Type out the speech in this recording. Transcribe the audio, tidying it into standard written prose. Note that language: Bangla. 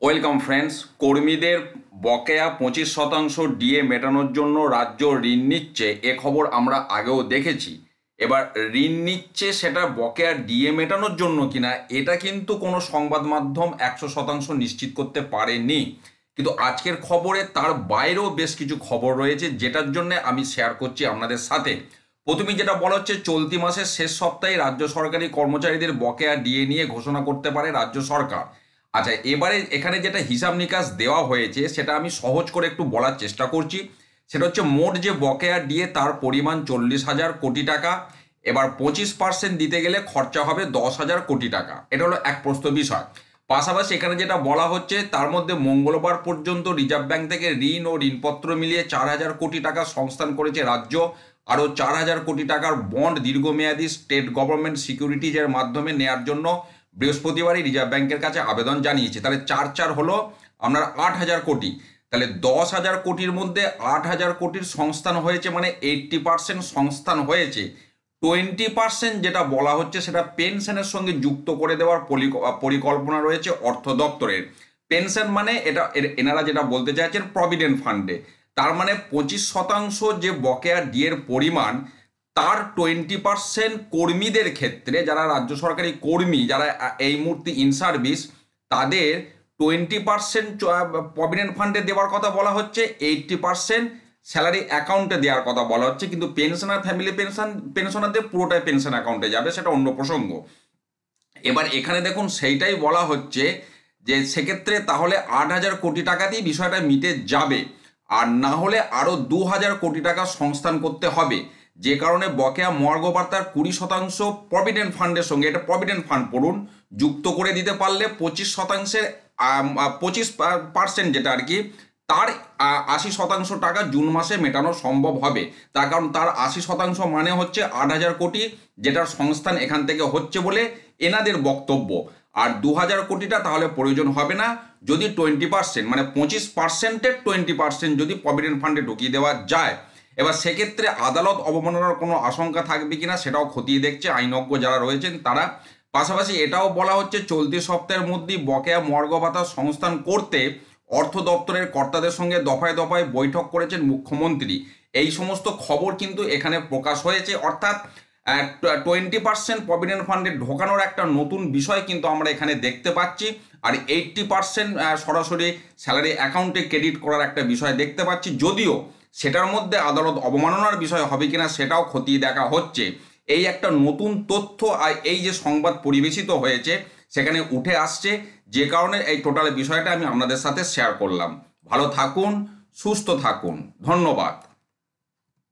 Welcome friends. কর্মীদের বকেয়া 25% ডিএ মেটানোর জন্য রাজ্য ঋণ নিচ্ছে, এ খবর আমরা আগেও দেখেছি। এবার ঋণ নিচ্ছে সেটা বকেয়া ডিএ মেটানোর জন্য কিনা এটা কিন্তু কোনো সংবাদ মাধ্যম 100% নিশ্চিত করতে পারেনি। কিন্তু আজকের খবরে তার বাইরেও বেশ কিছু খবর রয়েছে, যেটার জন্য আমি শেয়ার করছি আপনাদের সাথে। প্রথমে যেটা বলা হচ্ছে, চলতি মাসের শেষ সপ্তাহে রাজ্য সরকারি কর্মচারীদের বকেয়া ডিএ নিয়ে ঘোষণা করতে পারে রাজ্য সরকার। আচ্ছা, এবারে এখানে যেটা হিসাব নিকাশ দেওয়া হয়েছে সেটা আমি সহজ করে একটু বলার চেষ্টা করছি। সেটা হচ্ছে মোট যে বকেয়া ডিএ তার পরিমাণ 40,000 কোটি টাকা। এবার 25% দিতে গেলে খরচা হবে 10,000 কোটি টাকা। এটা হলো এক প্রশ্ন বিষয়। পাশাপাশি এখানে যেটা বলা হচ্ছে, তার মধ্যে মঙ্গলবার পর্যন্ত রিজার্ভ ব্যাংক থেকে ঋণ ও ঋণপত্র মিলিয়ে 4,000 কোটি টাকা সংস্থান করেছে রাজ্য। আরও 4,000 কোটি টাকার বন্ড দীর্ঘমেয়াদী স্টেট গভর্নমেন্ট সিকিউরিটিজের মাধ্যমে নেয়ার জন্য বৃহস্পতিবারই রিজার্ভ ব্যাংকের কাছে আবেদন জানিয়েছে। তাহলে 4 হলো আপনার 8,000 কোটি। তাহলে 10,000 কোটির মধ্যে 8,000 কোটির সংস্থান হয়েছে, মানে 80% সংস্থান হয়েছে। 20% যেটা বলা হচ্ছে সেটা পেনশনের সঙ্গে যুক্ত করে দেওয়ার পরিকল্পনা রয়েছে অর্থ দপ্তরের। পেনশন মানে এটা এনারা যেটা বলতে চাইছেন প্রভিডেন্ট ফান্ডে। তার মানে 25% যে বকেয়া ডিএর পরিমাণ, তার 20% কর্মীদের ক্ষেত্রে, যারা রাজ্য সরকারি কর্মী, যারা এই মুহূর্তে ইন সার্ভিস, তাদের 20% প্রভিডেন্ট ফান্ডে দেওয়ার কথা বলা হচ্ছে, 80% স্যালারি অ্যাকাউন্টে দেওয়ার কথা বলা হচ্ছে। কিন্তু পেনশনার, ফ্যামিলি পেনশনারদের পুরোটাই পেনশন অ্যাকাউন্টে যাবে, সেটা অন্য প্রসঙ্গ। এবার এখানে দেখুন, সেইটাই বলা হচ্ছে যে সেক্ষেত্রে তাহলে 8,000 কোটি টাকাতেই বিষয়টা মিটে যাবে, আর না হলে আরও 2,000 কোটি টাকা সংস্থান করতে হবে। যে কারণে বকেয়া মর্গ ভাতার 20% প্রভিডেন্ট ফান্ডের সঙ্গে, এটা প্রভিডেন্ট ফান্ড পড়ুন, যুক্ত করে দিতে পারলে 25%, 25% যেটা আর কি, তার 80% টাকা জুন মাসে মেটানো সম্ভব হবে। তার কারণ তার 80% মানে হচ্ছে 8,000 কোটি, যেটার সংস্থান এখান থেকে হচ্ছে বলে এনাদের বক্তব্য। আর 2,000 কোটিটা তাহলে প্রয়োজন হবে না, যদি 20% মানে 25%-এর 20% যদি প্রভিডেন্ট ফান্ডে ঢুকিয়ে দেওয়া যায়। এবার সেক্ষেত্রে আদালত অবমাননার কোনো আশঙ্কা থাকবে কিনা সেটাও খতিয়ে দেখছে আইনজ্ঞ যারা রয়েছেন তারা। পাশাপাশি এটাও বলা হচ্ছে, চলতি সপ্তাহের মধ্যেই বকেয়া মর্গ ভাতা সংস্থান করতে অর্থ দপ্তরের কর্তাদের সঙ্গে দফায় দফায় বৈঠক করেছেন মুখ্যমন্ত্রী। এই সমস্ত খবর কিন্তু এখানে প্রকাশ হয়েছে। অর্থাৎ 20% প্রভিডেন্ট ফান্ডে ঢোকানোর একটা নতুন বিষয় কিন্তু আমরা এখানে দেখতে পাচ্ছি। আর 80% সরাসরি স্যালারি অ্যাকাউন্টে ক্রেডিট করার একটা বিষয় দেখতে পাচ্ছি। যদিও সেটার মধ্যে আদালত অবমাননার বিষয় হবে কিনা সেটাও খতিয়ে দেখা হচ্ছে। এই একটা নতুন তথ্য আর এই যে সংবাদ পরিবেশিত হয়েছে সেখানে উঠে আসছে, যে কারণে এই টোটাল বিষয়টা আমি আপনাদের সাথে শেয়ার করলাম। ভালো থাকুন, সুস্থ থাকুন, ধন্যবাদ।